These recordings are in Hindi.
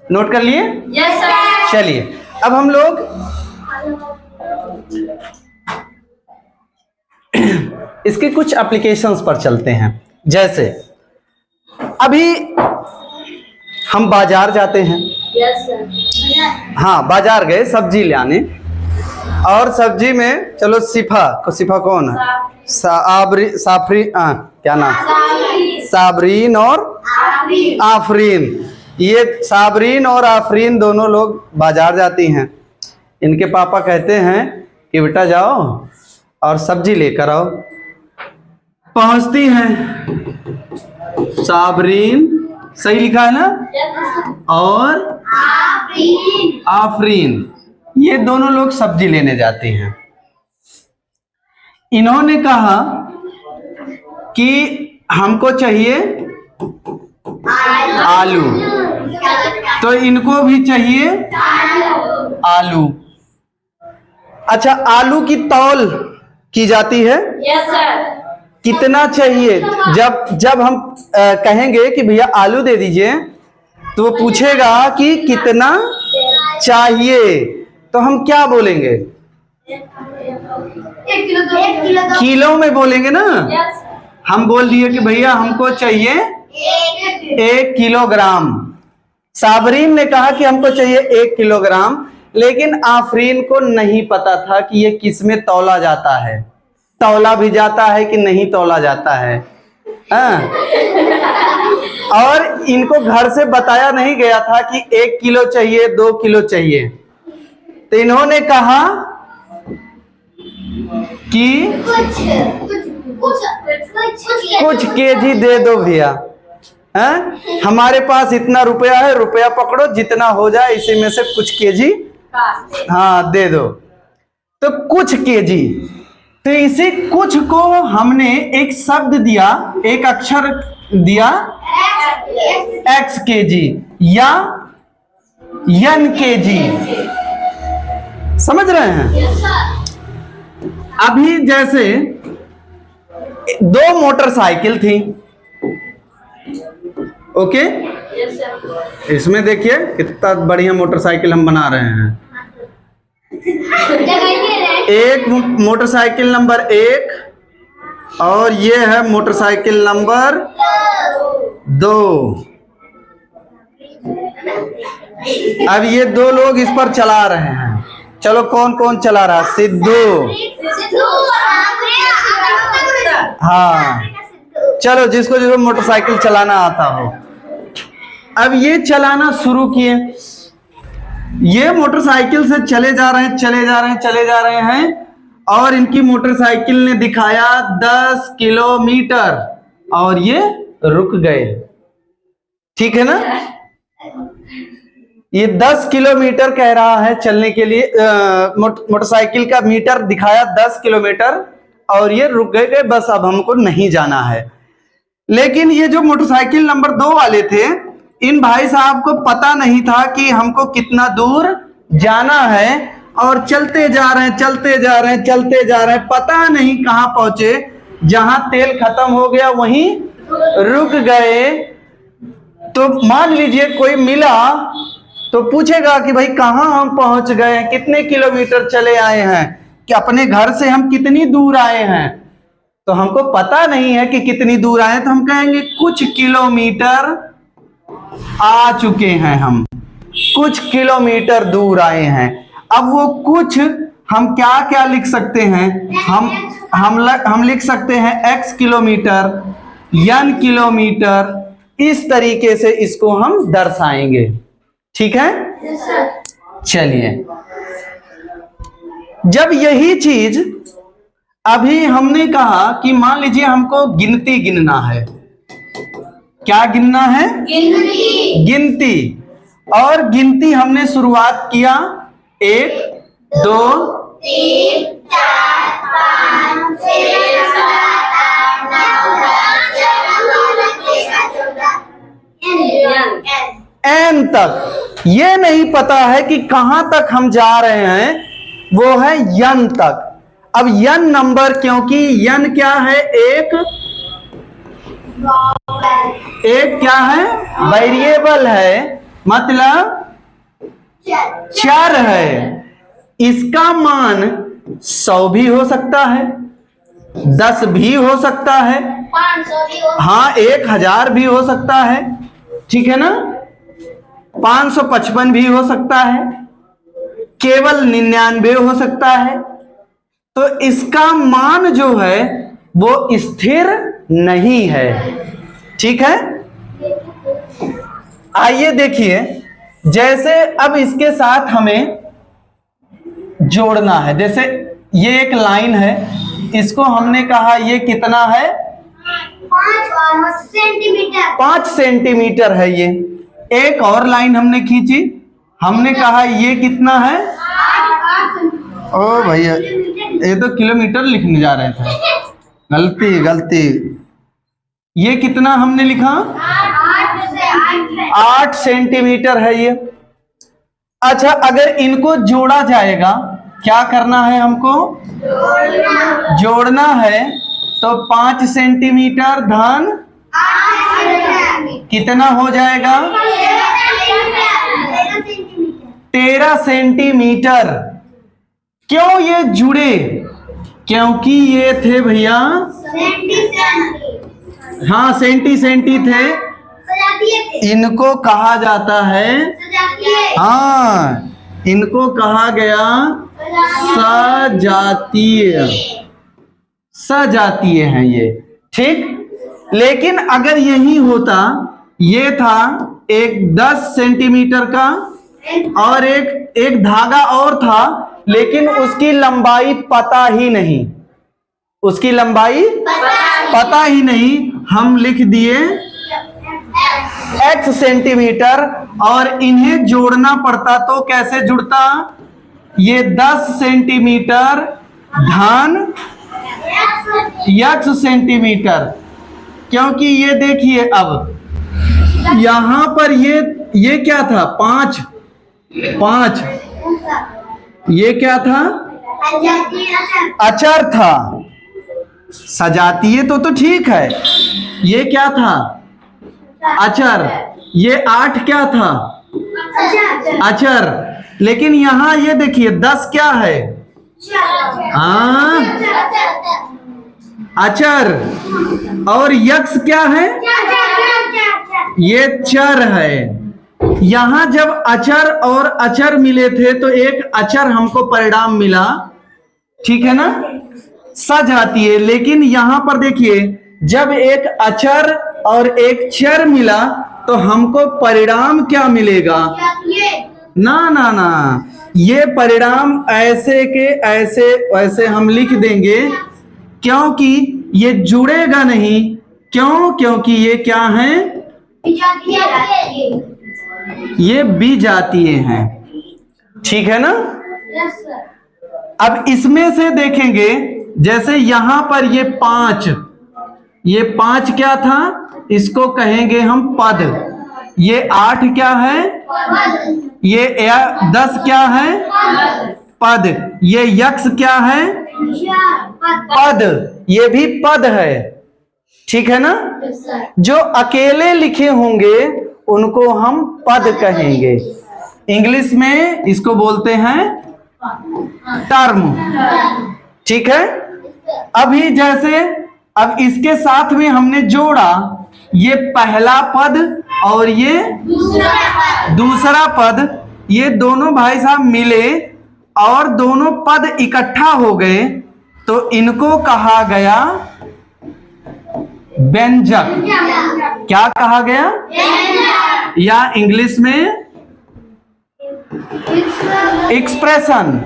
नोट कर लिए? Yes sir. चलिए अब हम लोग इसके कुछ एप्लीकेशंस पर चलते हैं। जैसे अभी हम बाजार जाते हैं। Yes sir. हाँ, बाजार गए सब्जी लाने, और सब्जी में चलो सिफा कौन है? क्या नाम? साबरीन और आफरीन। ये साबरीन और आफरीन दोनों लोग बाजार जाती हैं। इनके पापा कहते हैं कि बेटा जाओ और सब्जी लेकर आओ। पहुंचती हैं, साबरीन सही लिखा है ना, और आफरीन, ये दोनों लोग सब्जी लेने जाती हैं। इन्होंने कहा कि हमको चाहिए आलू, तो इनको भी चाहिए आलू। अच्छा, आलू की तौल की जाती है। Yes sir. कितना चाहिए? जब हम कहेंगे कि भैया आलू दे दीजिए, तो वो पूछेगा कि कितना चाहिए, तो हम क्या बोलेंगे? 1 किलो में बोलेंगे ना। यस। हम बोल दिए कि भैया हमको चाहिए 1 किलोग्राम। साबरीन ने कहा कि हमको चाहिए 1 किलोग्राम, लेकिन आफरीन को नहीं पता था कि ये किस में तौला जाता है, तौला भी जाता है कि नहीं तौला जाता है। और इनको घर से बताया नहीं गया था कि 1 किलो चाहिए, 2 किलो चाहिए। तो इन्होंने कहा कि कुछ केजी दे दो भैया, हमारे पास इतना रुपया है, रुपया पकड़ो, जितना हो जाए इसी में से कुछ केजी हाँ दे दो। तो कुछ केजी, तो इसी कुछ को हमने एक शब्द दिया, एक अक्षर दिया x केजी या n केजी। समझ रहे हैं? अभी जैसे 2 मोटरसाइकिल थी, ओके, इसमें देखिए कितना बढ़िया मोटरसाइकिल हम बना रहे हैं। एक मोटरसाइकिल नंबर 1 और ये है मोटरसाइकिल नंबर 2। अब ये 2 लोग इस पर चला रहे हैं। चलो कौन कौन चला रहा है? सिद्धू। हाँ, चलो जिसको मोटरसाइकिल चलाना आता हो। अब ये चलाना शुरू किए, ये मोटरसाइकिल से चले जा रहे हैं, और इनकी मोटरसाइकिल ने दिखाया 10 किलोमीटर और ये रुक गए। ठीक है ना? ये 10 किलोमीटर कह रहा है चलने के लिए, मोटरसाइकिल का मीटर दिखाया 10 किलोमीटर और ये रुक गए, बस अब हमको नहीं जाना है। लेकिन ये जो मोटरसाइकिल नंबर 2 वाले थे, इन भाई साहब को पता नहीं था कि हमको कितना दूर जाना है, और चलते जा रहे हैं, पता नहीं कहां पहुंचे, जहां तेल खत्म हो गया वहीं रुक गए। तो मान लीजिए कोई मिला तो पूछेगा कि भाई कहां हम पहुंच गए हैं, कितने किलोमीटर चले आए हैं, कि अपने घर से हम कितनी दूर आए हैं। तो हमको पता नहीं है कि कितनी दूर आए, तो हम कहेंगे कुछ किलोमीटर आ चुके हैं, हम कुछ किलोमीटर दूर आए हैं। अब वो कुछ हम क्या क्या लिख सकते हैं? हम लिख सकते हैं x किलोमीटर, n किलोमीटर, इस तरीके से इसको हम दर्शाएंगे। ठीक है? चलिए, जब यही चीज अभी हमने कहा कि मान लीजिए हमको गिनती गिनना है। क्या गिनना है? गिनती। और गिनती हमने शुरुआत किया 1 2 3 4 5 6 7 8 9 n तक। ये नहीं पता है कि कहां तक हम जा रहे हैं, वो है n तक। अब n नंबर, क्योंकि n क्या है? एक क्या है? वेरिएबल है, मतलब 4 है। इसका मान 100 भी हो सकता है, 10 भी हो सकता है, 500 भी हो, हाँ 1000 भी हो सकता है, ठीक है ना, 555 भी हो सकता है, केवल 99 हो सकता है। तो इसका मान जो है वो स्थिर नहीं है, ठीक है। आइए देखिए, जैसे अब इसके साथ हमें जोड़ना है। जैसे ये एक लाइन है, इसको हमने कहा ये कितना है, 5 सेंटीमीटर, 5 सेंटीमीटर है ये। एक और लाइन हमने खींची, हमने कहा ये कितना है, 8 ओ भैया ये तो किलोमीटर लिखने जा रहे थे, गलती गलती। ये कितना हमने लिखा, 8 सेंटीमीटर है ये। अच्छा, अगर इनको जोड़ा जाएगा, क्या करना है हमको, जोड़ना है, तो 5 सेंटीमीटर धन कितना हो जाएगा, 13 सेंटीमीटर। क्यों ये जुड़े, क्योंकि ये थे भैया, हाँ सेंटी थे, इनको कहा जाता है, हाँ इनको कहा गया सजातीय, सजातीय हैं ये, ठीक। लेकिन अगर यही होता, ये था एक 10 सेंटीमीटर का और एक धागा और था, लेकिन उसकी लंबाई पता ही नहीं, उसकी लंबाई पता ही नहीं, हम लिख दिए x सेंटीमीटर, और इन्हें जोड़ना पड़ता तो कैसे जुड़ता, ये 10 सेंटीमीटर धन x सेंटीमीटर। क्योंकि ये देखिए, अब यहां पर ये क्या था, 5, ये क्या था, अचर था। सजातीय तो ठीक है, ये क्या था, अचर। ये 8 क्या था, अचर। लेकिन यहां ये देखिए 10 क्या है, हाँ अचर, और यक्ष क्या है, ये चर है। यहां जब अचर और अचर मिले थे तो एक अचर हमको परिणाम मिला, ठीक है ना, सजातीय। लेकिन यहां पर देखिए, जब एक अचर और एक चर मिला तो हमको परिणाम क्या मिलेगा, ना ना ना, ये परिणाम ऐसे के ऐसे वैसे हम लिख देंगे, क्योंकि ये जुड़ेगा नहीं। क्यों, क्योंकि ये क्या है, ये विजातीय हैं, ठीक है ना। अब इसमें से देखेंगे, जैसे यहां पर ये 5 क्या था, इसको कहेंगे हम पद। ये 8 क्या है, ये 10 क्या है, पद। ये यक्ष क्या है, पद, ये भी पद है, ठीक है ना। जो अकेले लिखे होंगे उनको हम पद कहेंगे। इंग्लिश में इसको बोलते हैं टर्म, ठीक है। अभी जैसे अब इसके साथ में हमने जोड़ा, ये पहला पद और ये दूसरा पद, ये दोनों भाई साहब मिले और दोनों पद इकट्ठा हो गए, तो इनको कहा गया व्यंजक। क्या कहा गया, या इंग्लिश में एक्सप्रेशन।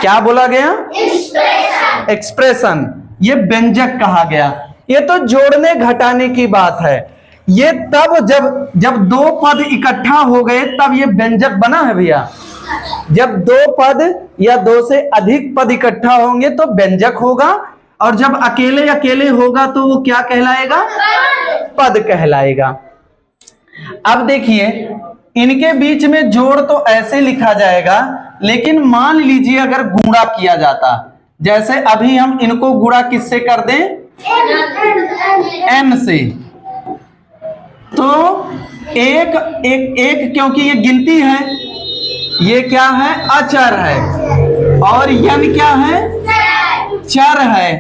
क्या बोला गया, एक्सप्रेशन। ये व्यंजक कहा गया। ये तो जोड़ने घटाने की बात है। ये तब जब दो पद इकट्ठा हो गए तब ये व्यंजक बना है भैया। जब दो पद या दो से अधिक पद इकट्ठा होंगे तो व्यंजक होगा, और जब अकेले अकेले होगा तो वो क्या कहलाएगा, पद कहलाएगा। अब देखिए, इनके बीच में जोड़ तो ऐसे लिखा जाएगा, लेकिन मान लीजिए अगर गुणा किया जाता, जैसे अभी हम इनको गुणा किससे कर दें, n से, तो एक क्योंकि ये गिनती है ये क्या है? अचर है। और यन क्या है? चर है।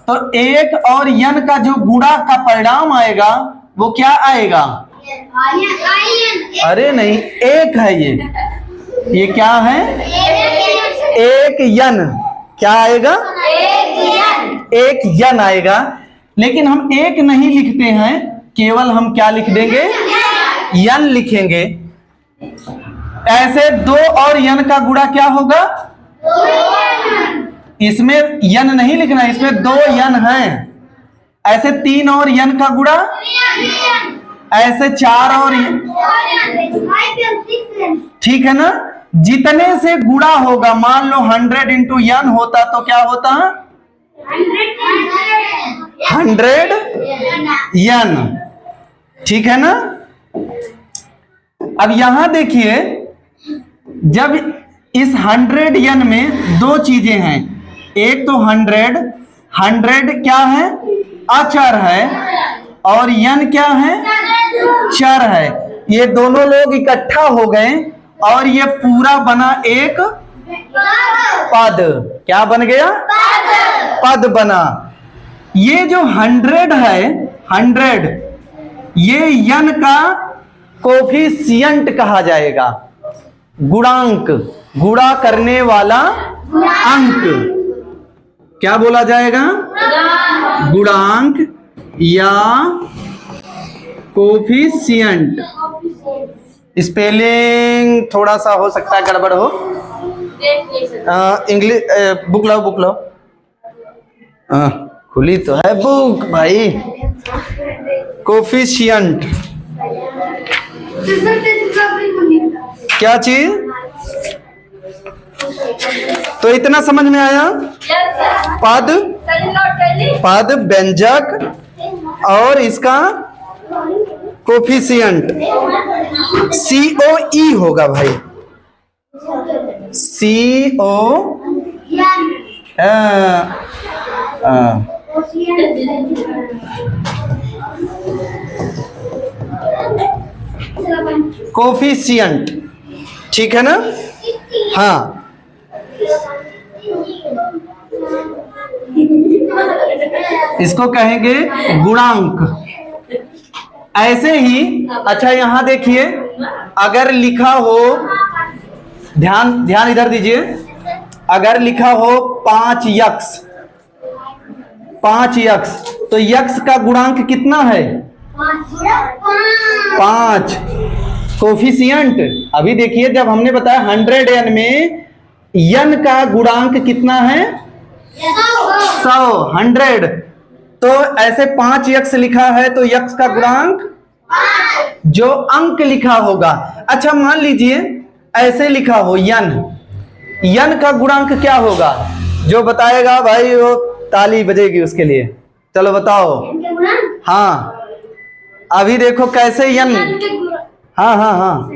तो एक और यन का जो गुणा का परिणाम आएगा वो क्या आएगा? अरे नहीं, एक है ये क्या है? एक यन। क्या आएगा? एक यन आएगा। लेकिन हम एक नहीं लिखते हैं, केवल हम क्या लिख देंगे? यन लिखेंगे। ऐसे दो और यन का गुणा क्या होगा? इसमें यन नहीं लिखना, इसमें दो यन हैं। ऐसे तीन और यन का गुणा, ऐसे चार और ठीक है ना? जितने से गुणा होगा, मान लो 100 इंटू यन होता तो क्या होता? 100 यन। ठीक है ना? अब यहां देखिए, जब इस 100 यन में दो चीजें हैं। एक तो 100 क्या है? अचर है। और यन क्या है? चर है। ये दोनों लोग इकट्ठा हो गए और ये पूरा बना एक पद। क्या बन गया? पद बना। ये जो 100 है, 100 ये यन का कोफिशिएंट कहा जाएगा। गुणांक, गुणा करने वाला अंक क्या बोला जाएगा? गुणांक या कोफिशिएंट। स्पेलिंग थोड़ा सा हो सकता है गड़बड़ हो। इंग्लिश बुक लाओ। खुली तो है बुक भाई। कोफिशिएंट क्या चीज? तो इतना समझ में आया? पद व्यंजक और इसका कोफिशिएंट COE होगा भाई। CO coefficient. ठीक है ना? हाँ, इसको कहेंगे गुणांक। ऐसे ही अच्छा यहां देखिए, अगर लिखा हो, ध्यान इधर दीजिए, अगर लिखा हो 5 यक्स, 5 यक्स, तो यक्स का गुणांक कितना है? 5। कोफिशिएंट अभी देखिए, जब हमने बताया 100 यन में यन का गुणांक कितना है? 100। 100 तो ऐसे 5 यक्स लिखा है तो यक्स का गुणांक जो अंक लिखा होगा। अच्छा मान लीजिए ऐसे लिखा हो यन, यन का गुणांक क्या होगा? जो बताएगा भाई वो ताली बजेगी उसके लिए। चलो बताओ। हाँ अभी देखो कैसे यन। हाँ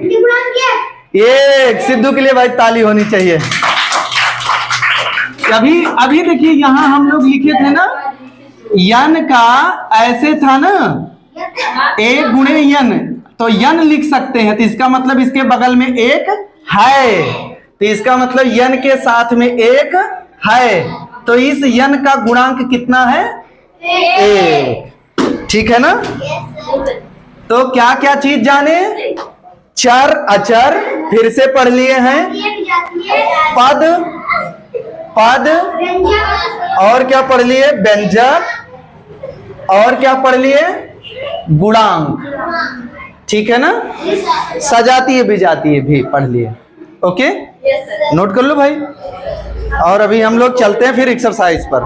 ये सिद्धू के लिए भाई ताली होनी चाहिए। अभी देखिए यहां हम लोग लिखे थे ना, यन का ऐसे था ना, एक गुणे यन, तो यन लिख सकते हैं। तो इसका मतलब इसके बगल में एक है, तो इसका मतलब यन के साथ में एक है, तो इस यन का गुणांक कितना है? 1। ठीक है ना? तो क्या क्या चीज जाने? चर, अचर, फिर से पढ़ लिए हैं, पद, और क्या पढ़ लिए? व्यंजक, और क्या पढ़ लिए? गुणांक। ठीक है ना? सजातीय विजातीय भी पढ़ लिए। ओके, नोट कर लो भाई। और अभी हम लोग चलते हैं फिर एक्सरसाइज पर।